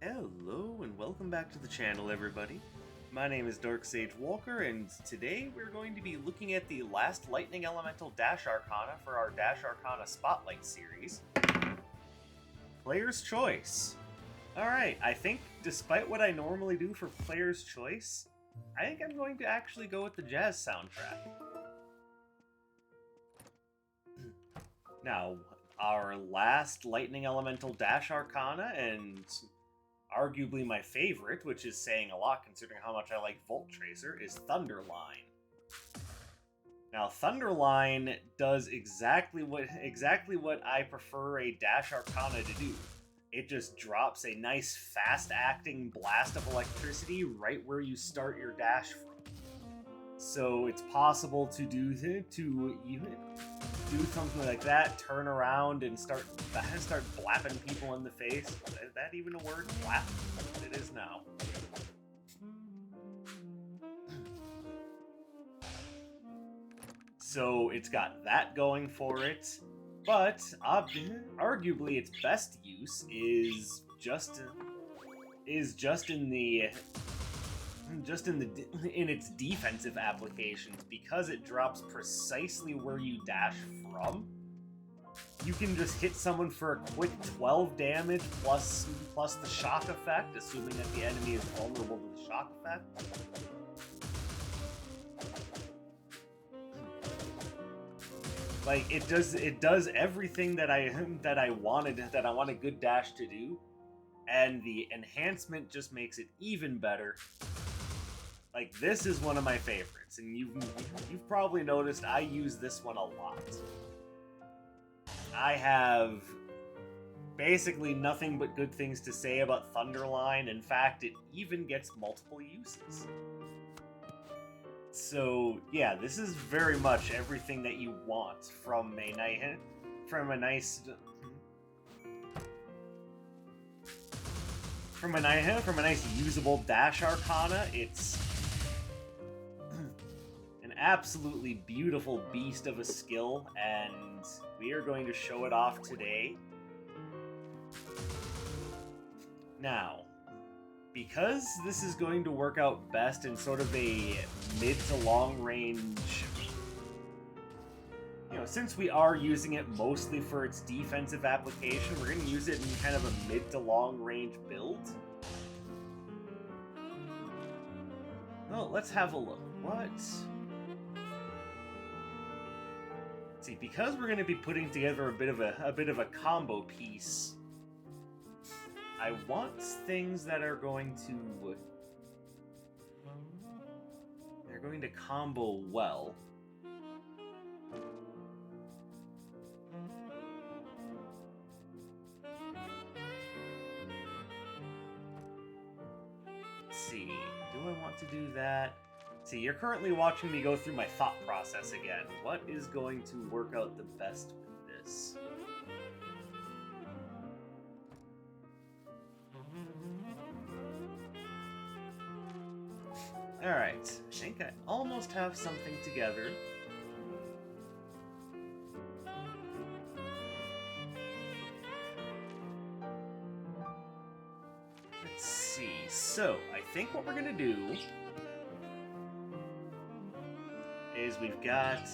Hello and welcome back to the channel, everybody. My name is Dark Sage Walker, and today we're going to be looking at the last Lightning Elemental Dash Arcana for our Dash Arcana Spotlight Series. Player's Choice. Alright, I think despite what I normally do for Player's Choice, I think I'm going to actually go with the jazz soundtrack. Now, our last Lightning Elemental Dash Arcana, and arguably my favorite, which is saying a lot considering how much I like Volt Tracer, is Thunderline. Now, Thunderline does exactly what I prefer a Dash Arcana to do. It just drops a nice fast-acting blast of electricity right where you start your dash from. So it's possible to do something like that, turn around and start blapping people in the face. Is that even a word? Blap? It is now. So it's got that going for it, but arguably its best use is just in its defensive applications, because it drops precisely where you dash from. You can just hit someone for a quick 12 damage plus the shock effect, assuming that the enemy is vulnerable to the shock effect. Like, it does everything that I want a good dash to do, and the enhancement just makes it even better. Like, this is one of my favorites, and you've probably noticed I use this one a lot. I have basically nothing but good things to say about Thunderline. In fact, it even gets multiple uses. So yeah, this is very much everything that you want from a nice usable Dash Arcana. It's an absolutely beautiful beast of a skill, and we are going to show it off today. Now, because this is going to work out best in sort of a mid to long range, since we are using it mostly for its defensive application, we're going to use it in kind of a mid to long range build. Well, let's have a look. See, because we're going to be putting together a bit of a combo piece, I want things that are going to combo well. Let's see, do I want to do that? See, you're currently watching me go through my thought process again. What is going to work out the best with this? Alright, I think I almost have something together. Let's see, so I think what we're gonna do is we've got...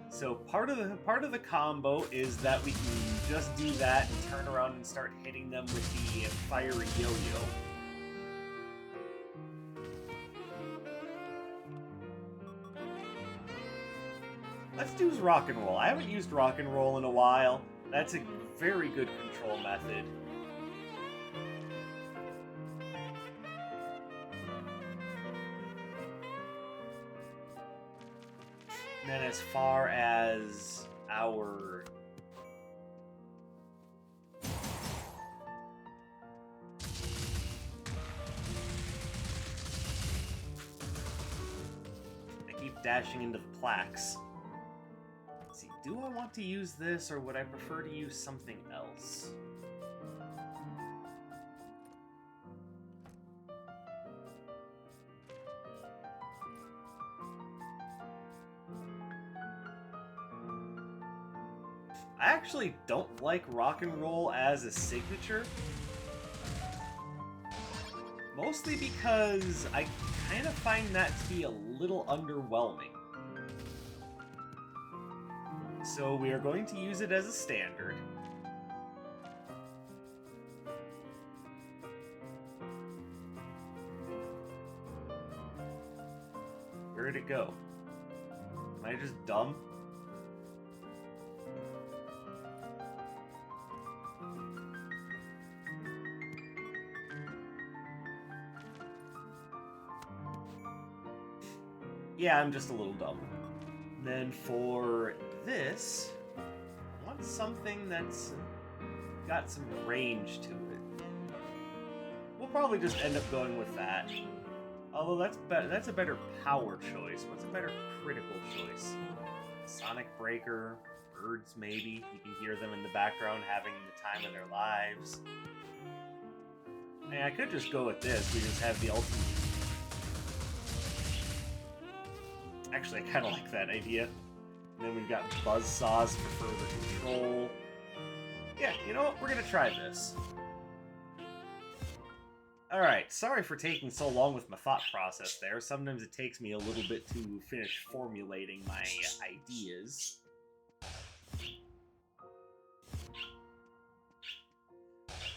So part of the combo is that we can just do that and turn around and start hitting them with the fiery yo-yo. Let's do rock and roll. I haven't used rock and roll in a while. That's a very good control method. And then as far as our... I keep dashing into the plaques. Let's see, do I want to use this, or would I prefer to use something else? I actually don't like rock and roll as a signature. Mostly because I kind of find that to be a little underwhelming. So we are going to use it as a standard. Where did it go? Am I just dumb? Yeah, I'm just a little dumb. Then for this, I want something that's got some range to it. We'll probably just end up going with that. Although that's a better power choice. What's a better critical choice? Sonic Breaker, birds maybe. You can hear them in the background having the time of their lives. I could just go with this. We just have the ultimate. Actually, I kind of like that idea. And then we've got buzzsaws for further control. Yeah, you know what? We're gonna try this. Alright, sorry for taking so long with my thought process there. Sometimes it takes me a little bit to finish formulating my ideas.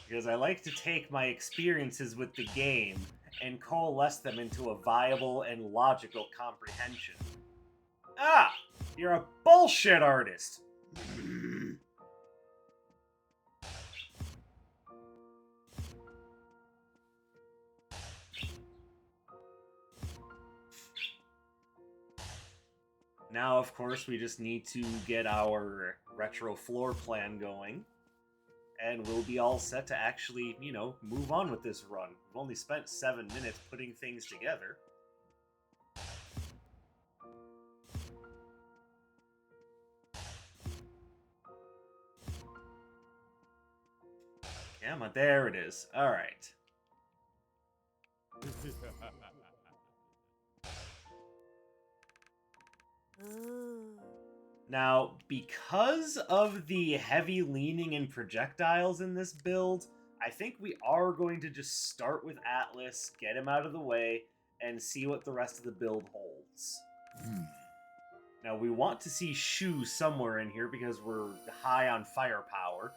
Because I like to take my experiences with the game and coalesce them into a viable and logical comprehension. Ah! You're a bullshit artist! Now, of course, we just need to get our retro floor plan going. And we'll be all set to actually, you know, move on with this run. We've only spent 7 minutes putting things together. Yeah, but there it is. Alright. Now, because of the heavy leaning in projectiles in this build, I think we are going to just start with Atlas, get him out of the way, and see what the rest of the build holds. Now, we want to see Shu somewhere in here because we're high on firepower.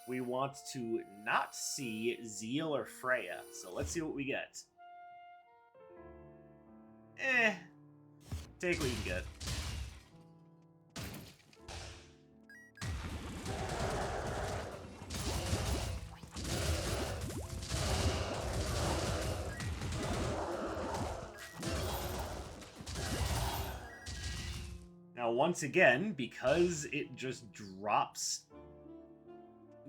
We want to not see Zeal or Freya, so let's see what we get. Take what you can get. Now, once again, because it just drops...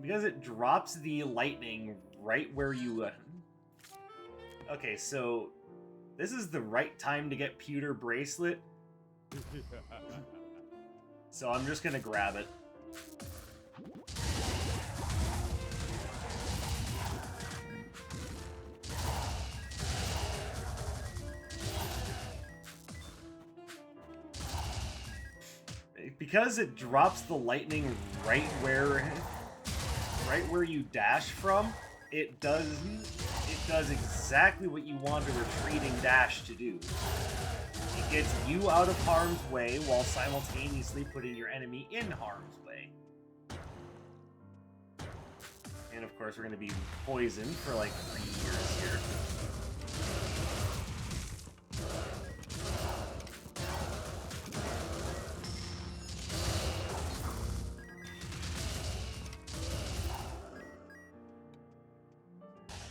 Because it drops the lightning right where you... Okay, so... This is the right time to get Pewter Bracelet. So I'm just gonna grab it. Because it drops the lightning right where you dash from, it does exactly what you want a retreating dash to do. It gets you out of harm's way while simultaneously putting your enemy in harm's way. And of course we're going to be poisoned for like 3 years here.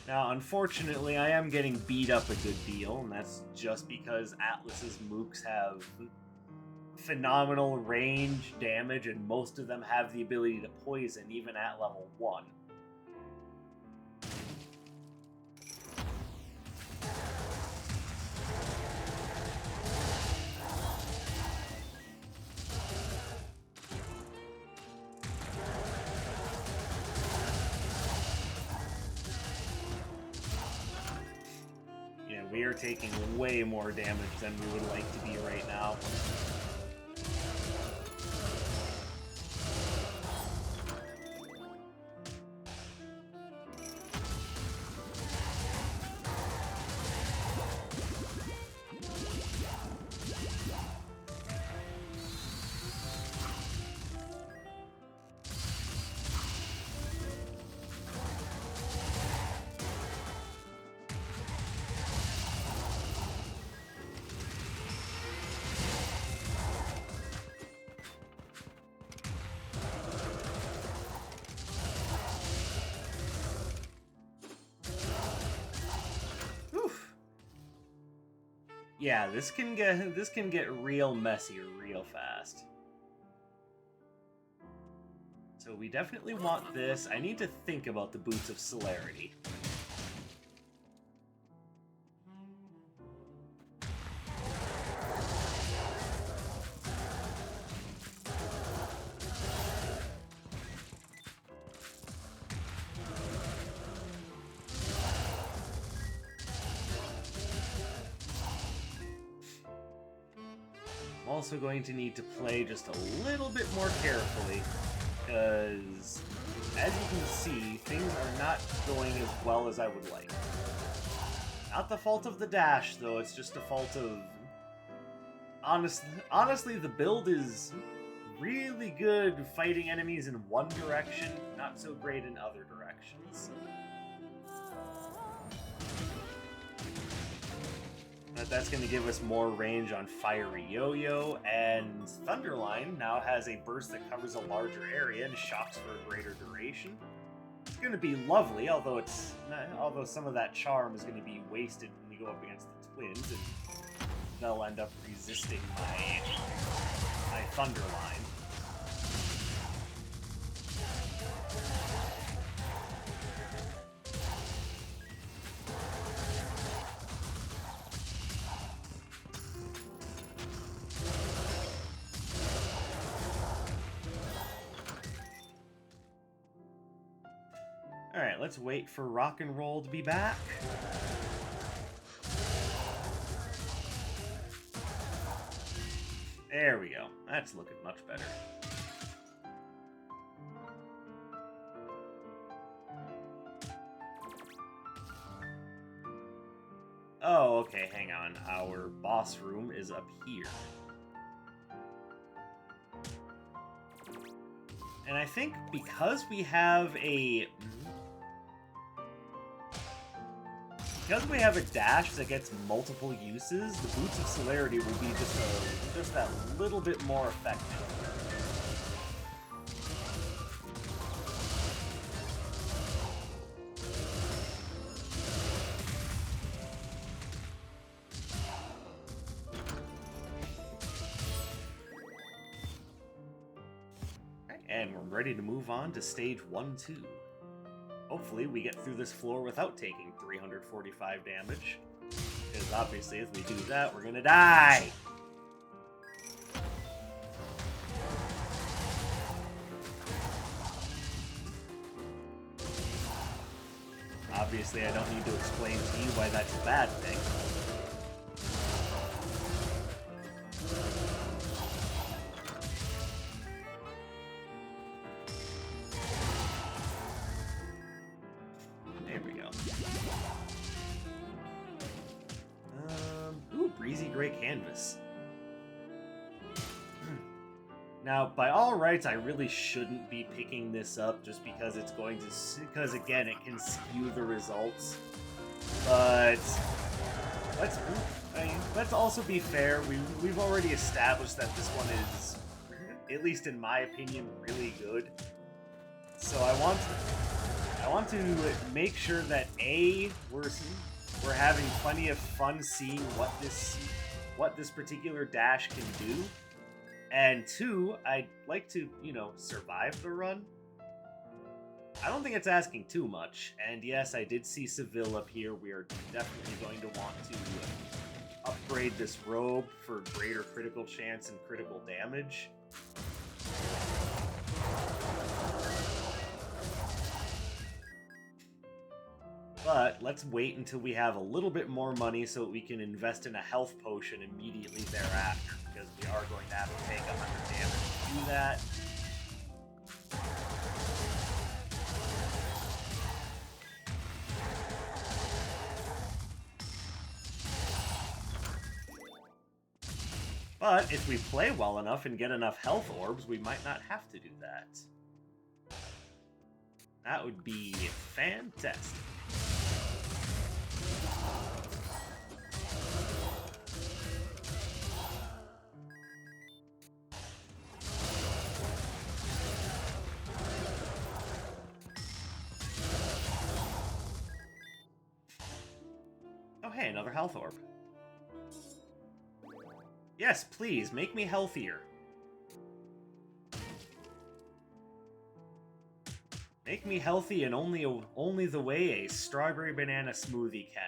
Now, unfortunately, I am getting beat up a good deal, and that's just because Atlas's mooks have phenomenal range, damage, and most of them have the ability to poison, even at level 1. We are taking way more damage than we would like to be right now. Yeah, this can get real messy real fast. So we definitely want this. I need to think about the Boots of Celerity. I'm also going to need to play just a little bit more carefully, because as you can see, things are not going as well as I would like. Not the fault of the dash, though, it's just a fault of... Honestly, the build is really good fighting enemies in one direction, not so great in other directions. But that's going to give us more range on Fiery Yo-Yo, and Thunderline now has a burst that covers a larger area and shocks for a greater duration. It's going to be lovely, although some of that charm is going to be wasted when we go up against the twins, and they'll end up resisting my Thunderline. Alright, let's wait for Rock and Roll to be back. There we go. That's looking much better. Oh, okay, hang on. Our boss room is up here. And I think because we have a dash that gets multiple uses, the Boots of Celerity will be just that little bit more effective. And we're ready to move on to stage 1-2. Hopefully we get through this floor without taking 345 damage. Because obviously if we do that, we're gonna die! Obviously I don't need to explain to you why that's a bad thing. Breezy Gray Canvas. Now, by all rights, I really shouldn't be picking this up just because it's going to... Because, again, it can skew the results. But... Let's also be fair. We've already established that this one is, at least in my opinion, really good. So I want to make sure that A, we're having plenty of fun seeing what this particular dash can do. And 2, I'd like to, survive the run. I don't think it's asking too much. And yes, I did see Seville up here. We are definitely going to want to upgrade this robe for greater critical chance and critical damage. But let's wait until we have a little bit more money so that we can invest in a health potion immediately thereafter, because we are going to have to take 100 damage to do that. But if we play well enough and get enough health orbs, we might not have to do that. That would be fantastic. Oh hey, another health orb. Yes, please, make me healthier. Make me healthy in only the way a strawberry banana smoothie can.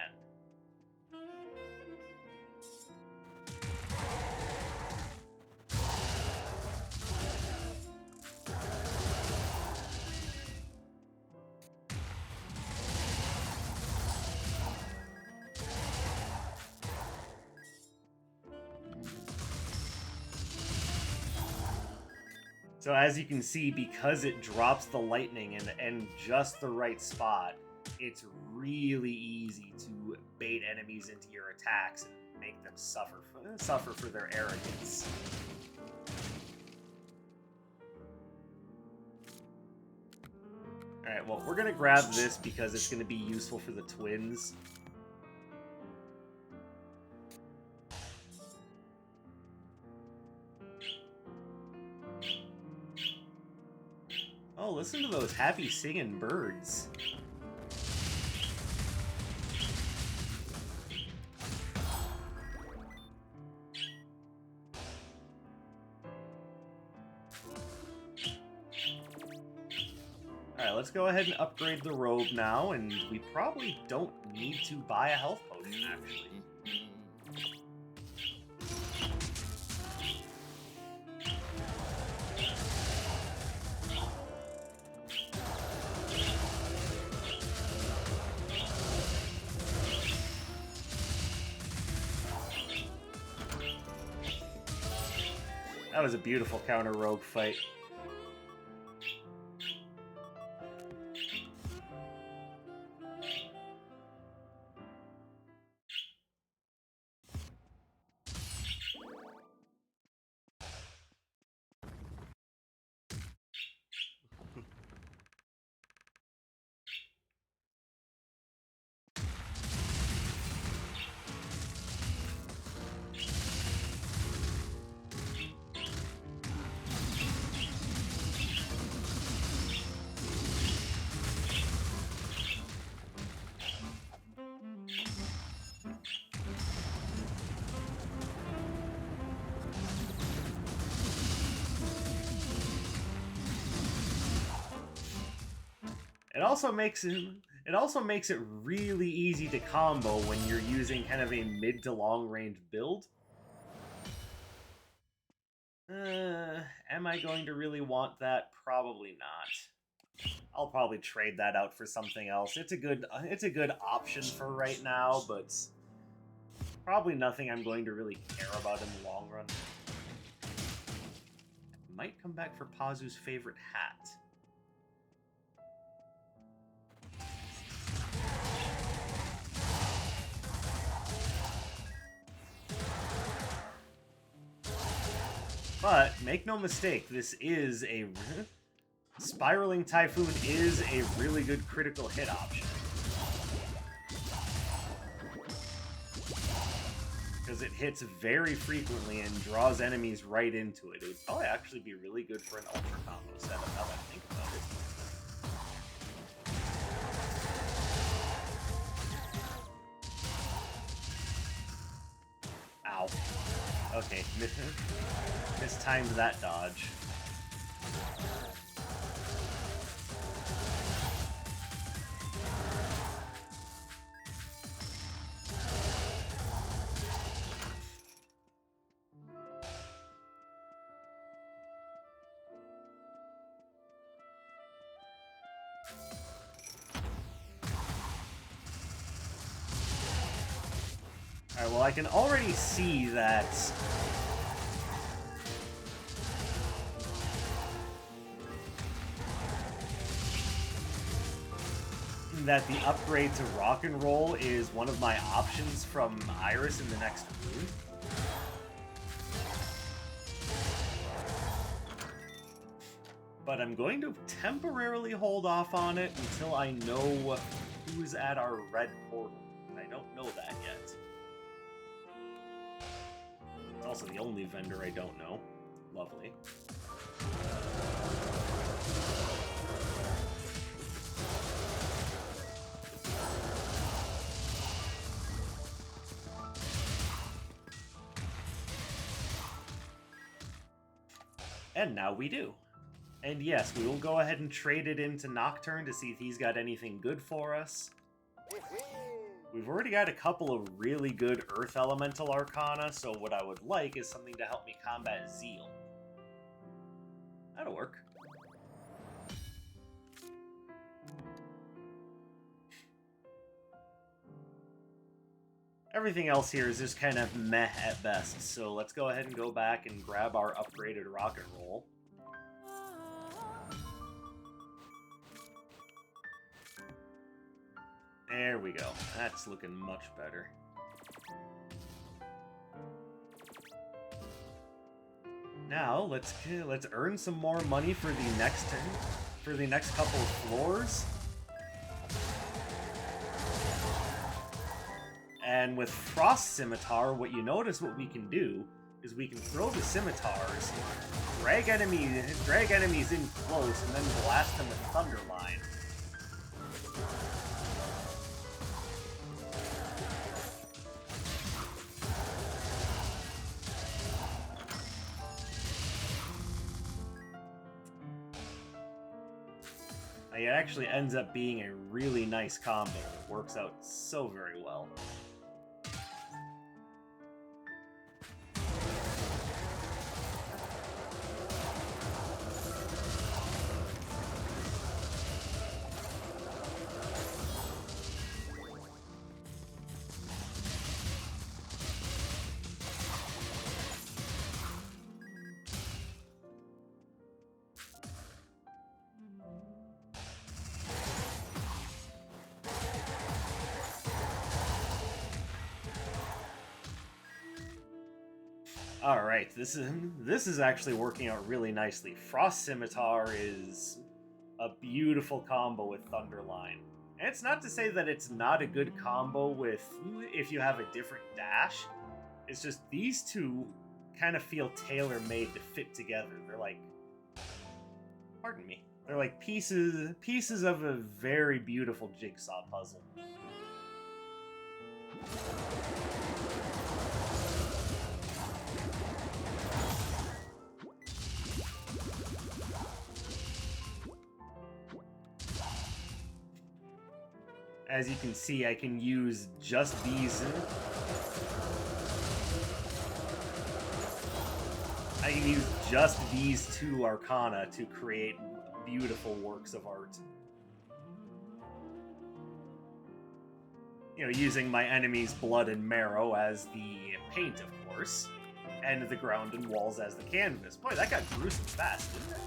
So as you can see, because it drops the lightning in just the right spot, it's really easy to bait enemies into your attacks and make them suffer for their arrogance. Alright, well, we're gonna grab this because it's gonna be useful for the twins. Oh, listen to those happy singing birds. Alright, let's go ahead and upgrade the robe now, and we probably don't need to buy a health potion, actually. That was a beautiful counter rogue fight. It also makes it really easy to combo when you're using kind of a mid to long range build. Am I going to really want that? Probably not. I'll probably trade that out for something else. It's a good option for right now, but probably nothing I'm going to really care about in the long run. Might come back for Pazu's favorite hat. But make no mistake, this is a Spiraling Typhoon is a really good critical hit option. Because it hits very frequently and draws enemies right into it. It would probably actually be really good for an Ultra Combo setup, now that I think about it. Ow. Okay, mistimed that dodge. Alright, well, I can already see that the upgrade to Rock and Roll is one of my options from Iris in the next rune. But I'm going to temporarily hold off on it until I know who's at our red portal. I don't know that yet. It's also the only vendor I don't know. Lovely. And now we do. And yes, we will go ahead and trade it into Nocturne to see if he's got anything good for us. We've already got a couple of really good Earth Elemental Arcana, so what I would like is something to help me combat Zeal. That'll work. Everything else here is just kind of meh at best, so let's go ahead and go back and grab our upgraded Rock and Roll. There we go. That's looking much better. Now let's earn some more money for the next couple of floors. And with Frost Scimitar, what you notice what we can do is we can throw the scimitars, drag enemies in close, and then blast them with Thunderline. It actually ends up being a really nice combo. It works out so very well. Alright, this is actually working out really nicely. Frost Scimitar is a beautiful combo with Thunderline. And it's not to say that it's not a good combo with if you have a different dash. It's just these two kind of feel tailor-made to fit together. They're like, pardon me, they're like pieces of a very beautiful jigsaw puzzle. As you can see, I can use just these. I can use just these two Arcana to create beautiful works of art. You know, using my enemy's blood and marrow as the paint, of course, and the ground and walls as the canvas. Boy, that got gruesome fast, didn't it?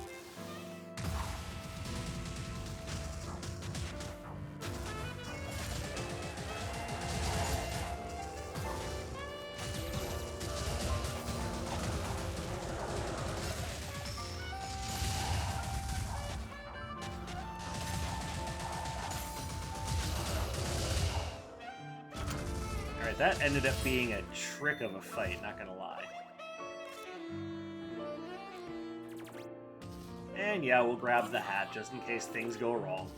That ended up being a trick of a fight, not gonna lie. And yeah, we'll grab the hat just in case things go wrong.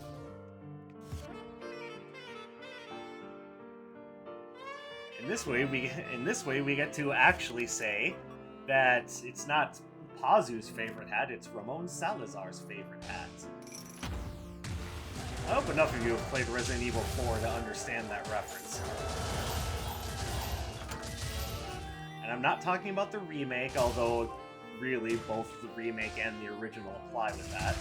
In this way, we get to actually say that it's not Pazu's favorite hat, it's Ramon Salazar's favorite hat. I hope enough of you have played Resident Evil 4 to understand that reference. And I'm not talking about the remake, although really both the remake and the original apply with that.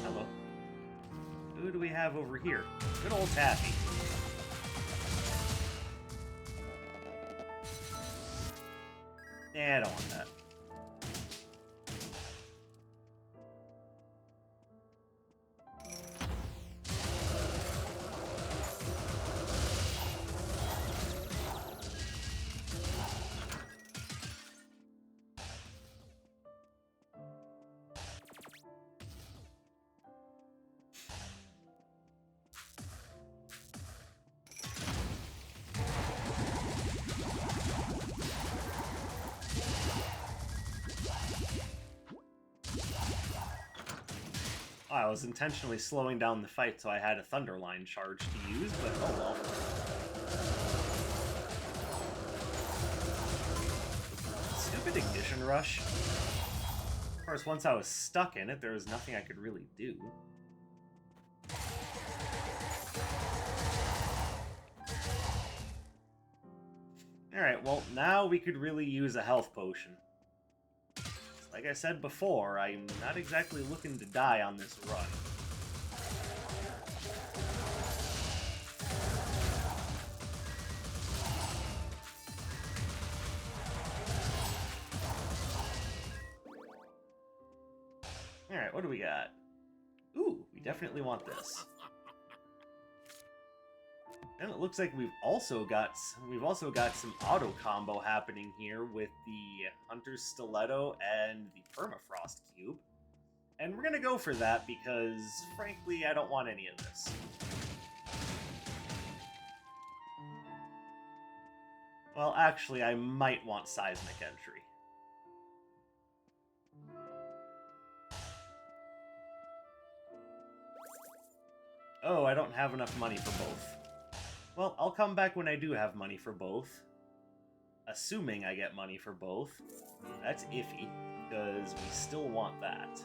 Hello. Who do we have over here? Good old Taffy. Yeah, I don't want that. I was intentionally slowing down the fight so I had a Thunderline charge to use, but oh well. Stupid Ignition Rush. Of course, once I was stuck in it, there was nothing I could really do. Alright, well, now we could really use a health potion. Like I said before, I'm not exactly looking to die on this run. Alright, what do we got? Ooh, we definitely want this. And it looks like we've also got some auto combo happening here with the Hunter's Stiletto and the Permafrost Cube. And we're gonna go for that because, frankly, I don't want any of this. Well, actually, I might want Seismic Entry. Oh, I don't have enough money for both. Well, I'll come back when I do have money for both. Assuming I get money for both. That's iffy, because we still want that.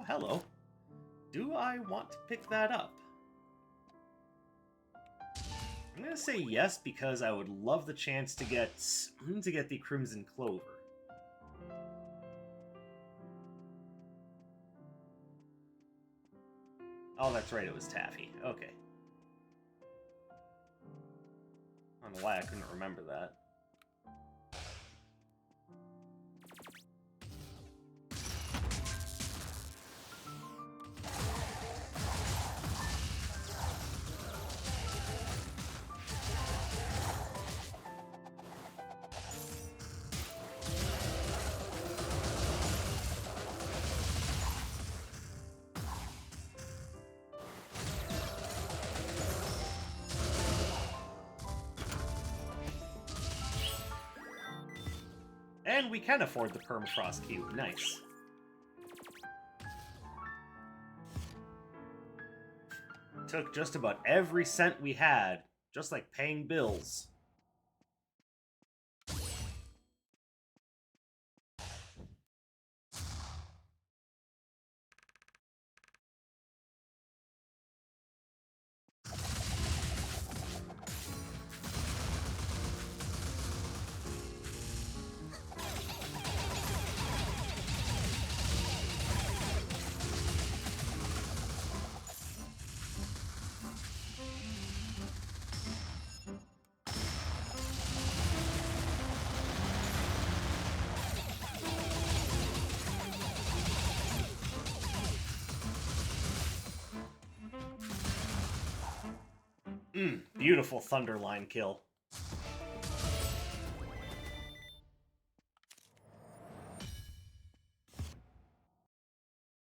Hello. Do I want to pick that up? I'm gonna say yes because I would love the chance to get the Crimson Clover. Oh, that's right, it was Taffy. Okay. I don't know why I couldn't remember that. And we can afford the Permafrost Cube. Nice. Took just about every cent we had, just like paying bills. Beautiful Thunderline kill.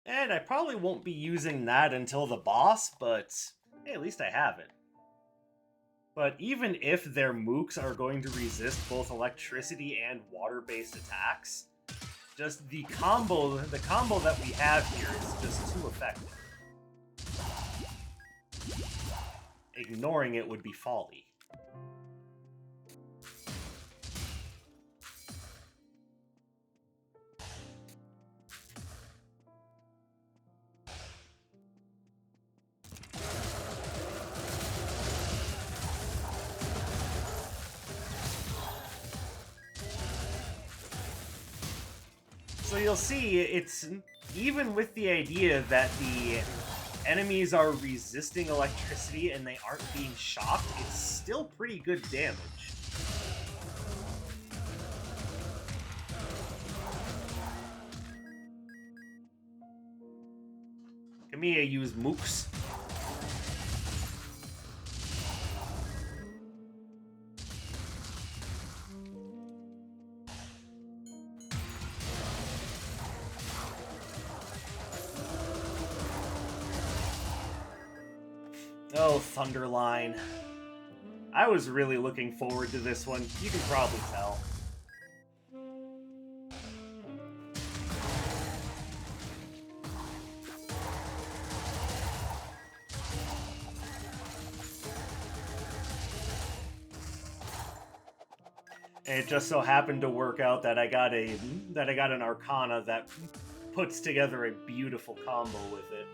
And I probably won't be using that until the boss, but hey, at least I have it. But even if their mooks are going to resist both electricity and water-based attacks, just the combo that we have here is just too effective. Ignoring it would be folly. So you'll see, it's even with the idea that the enemies are resisting electricity and they aren't being shocked, it's still pretty good damage. Kamiya used mooks. Oh, Thunderline. I was really looking forward to this one. You can probably tell. And it just so happened to work out that I got an Arcana that puts together a beautiful combo with it.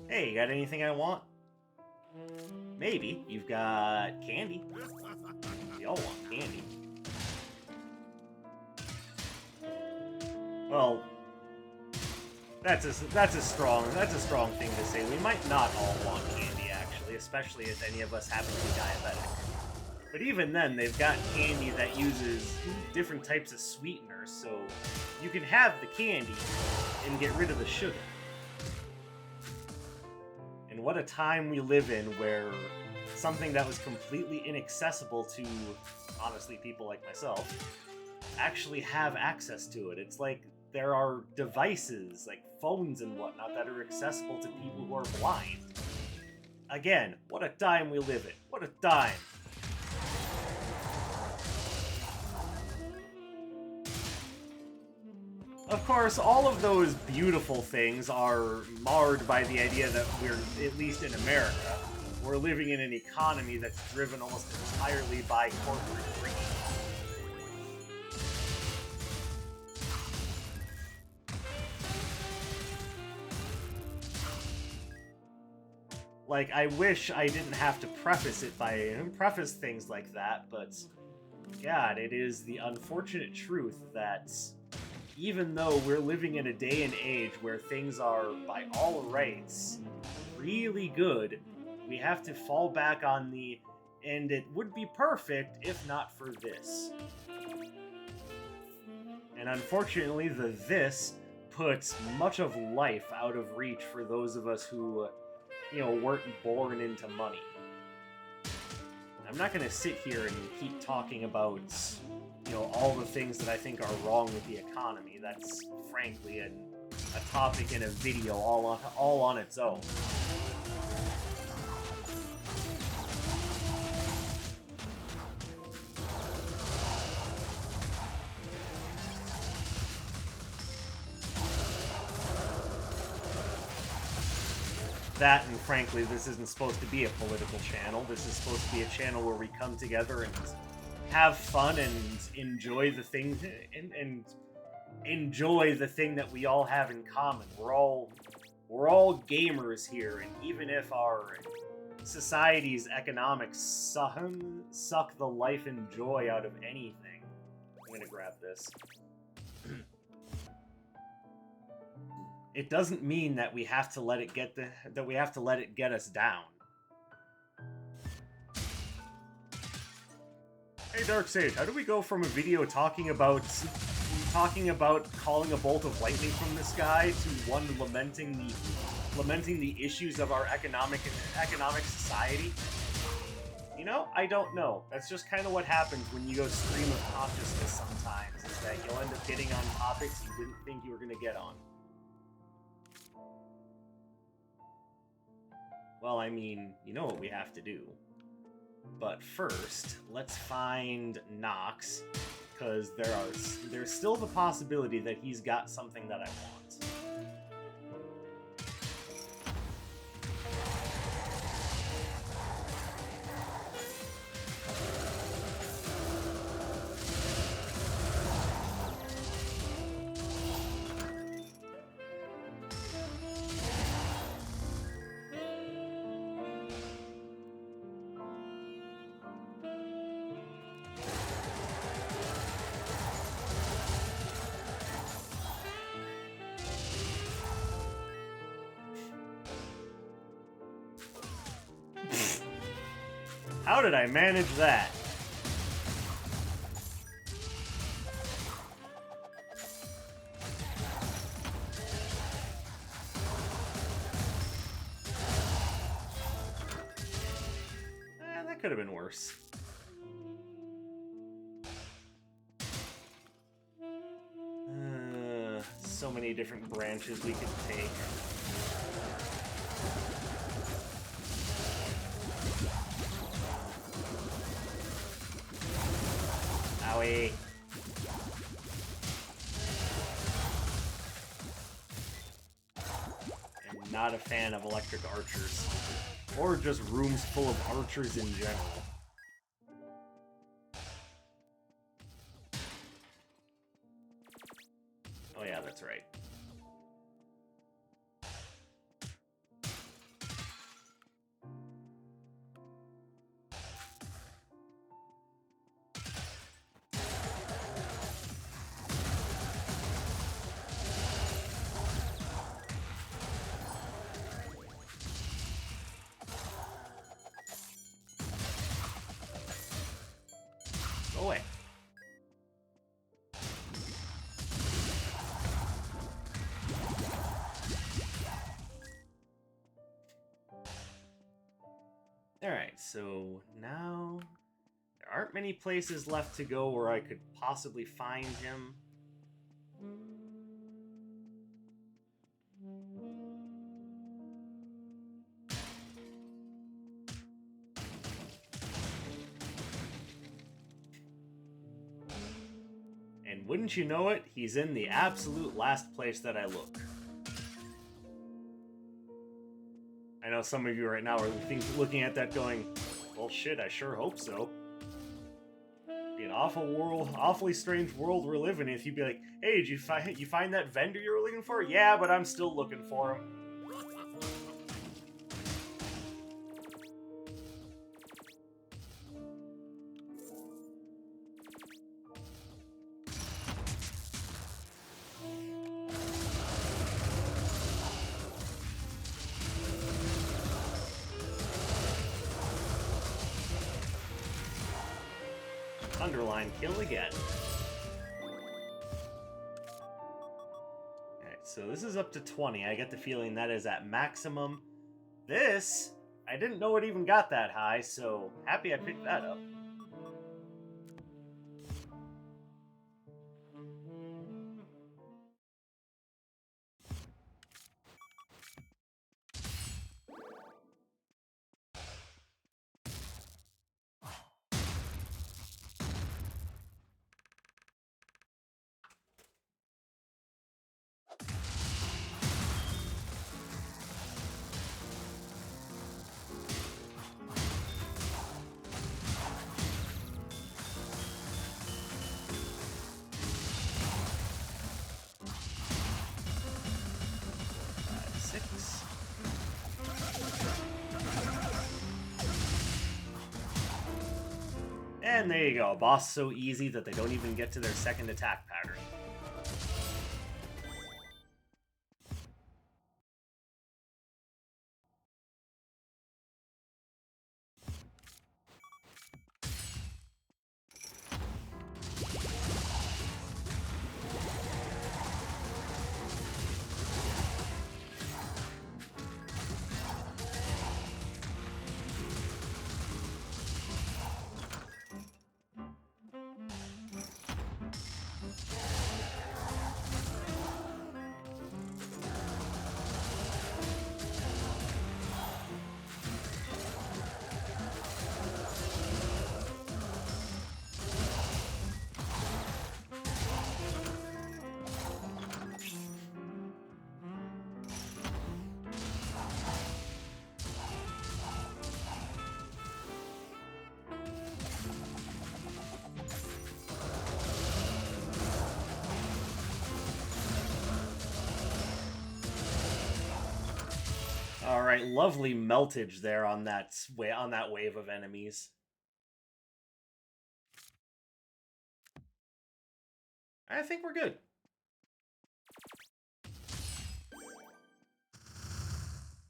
Hey, you got anything I want? Maybe. You've got candy. We all want candy. Well, that's a strong thing to say. We might not all want candy, actually, especially if any of us happen to be diabetic. But even then, they've got candy that uses different types of sweeteners, so you can have the candy and get rid of the sugar. And what a time we live in where something that was completely inaccessible to, honestly, people like myself, actually have access to it. It's like there are devices, like phones and whatnot, that are accessible to people who are blind. Again, what a time we live in. What a time. Of course, all of those beautiful things are marred by the idea that we're, at least in America, we're living in an economy that's driven almost entirely by corporate greed. Like, I wish I didn't have to preface things like that, but God, it is the unfortunate truth that even though we're living in a day and age where things are, by all rights, really good, we have to fall back on the, and it would be perfect if not for this. And unfortunately, the this puts much of life out of reach for those of us who, weren't born into money. I'm not going to sit here and keep talking about all the things that I think are wrong with the economy. That's, frankly, a topic in a video all on its own. That, and frankly, this isn't supposed to be a political channel. This is supposed to be a channel where we come together and have fun and enjoy the thing and enjoy the thing that we all have in common. We're all gamers here, and even if our society's economics suck the life and joy out of anything, I'm gonna grab this. It doesn't mean that we have to let it get us down. Hey Darkseid, how do we go from a video talking about calling a bolt of lightning from the sky to one lamenting the issues of our economic society? I don't know. That's just kind of what happens when you go stream of consciousness sometimes, is that you'll end up getting on topics you didn't think you were going to get on. Well, I mean, you know what we have to do. But first, let's find Nox, because there's still the possibility that he's got something that I want. How did I manage that? That could have been worse. So many different branches we could take. Owie. I'm not a fan of electric archers. Or just rooms full of archers in general. Oh yeah, that's right. Go away. Alright, so now there aren't many places left to go where I could possibly find him. And wouldn't you know it, he's in the absolute last place that I look. I know some of you right now are looking at that going, well shit, I sure hope so. It'd be an awfully strange world we're living in if you'd be like, hey, did you find that vendor you were looking for? Yeah, but I'm still looking for him. Underline kill again. Alright, so this is up to 20. I get the feeling that is at maximum. This, I didn't know it even got that high, so happy I picked that up. And there you go, a boss so easy that they don't even get to their second attack pattern. Alright, lovely meltage there on that wave of enemies. I think we're good.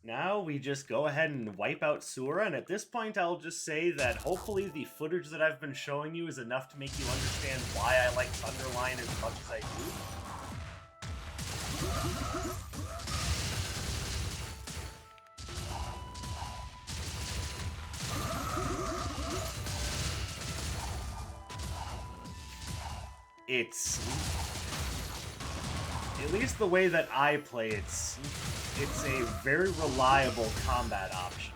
Now we just go ahead and wipe out Sura, and at this point I'll just say that hopefully the footage that I've been showing you is enough to make you understand why I like Thunderline as much as I do. It's, at least the way that I play, it's a very reliable combat option.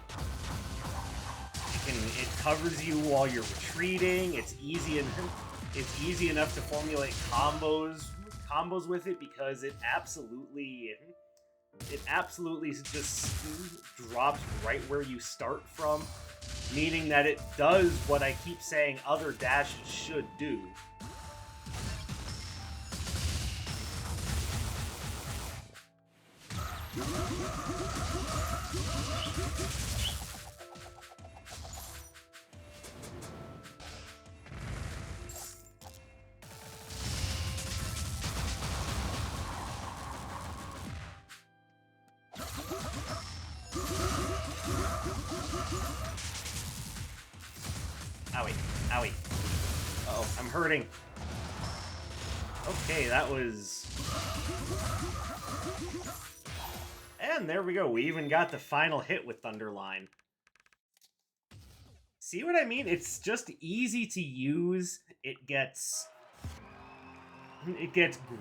It covers you while you're retreating. It's easy enough to formulate combos with it because it absolutely just drops right where you start from, meaning that it does what I keep saying other dashes should do. Owie. Owie. Uh-oh, I'm hurting. Okay, that was... And there we go. We even got the final hit with Thunderline. See what I mean? It's just easy to use. It gets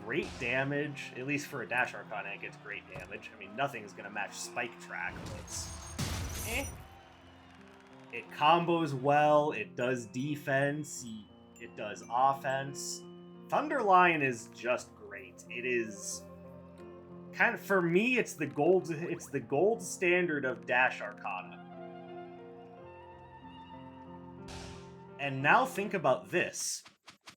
great damage. At least for a Dash Arcana, it gets great damage. I mean, nothing is going to match Spike Track, but it's... It combos well, it does defense, it does offense. Thunderline is just great. It is kind of, for me, it's the gold standard of Dash Arcana. And now think about this.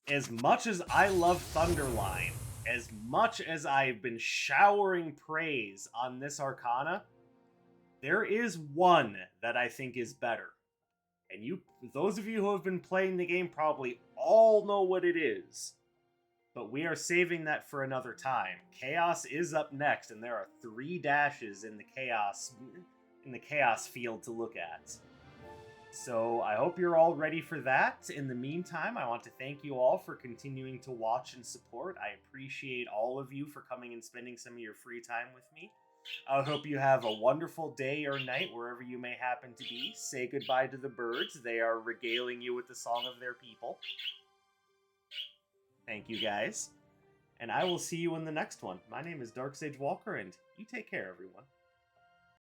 As much as I love Thunderline, as much as I've been showering praise on this Arcana, there is one that I think is better. And those of you who have been playing the game probably all know what it is. But we are saving that for another time. Chaos is up next, and there are 3 dashes in the Chaos field to look at. So I hope you're all ready for that. In the meantime, I want to thank you all for continuing to watch and support. I appreciate all of you for coming and spending some of your free time with me. I hope you have a wonderful day or night wherever you may happen to be. Say goodbye to the birds. They are regaling you with the song of their people. Thank you, guys. And I will see you in the next one. My name is Dark Sage Walker, and you take care, everyone.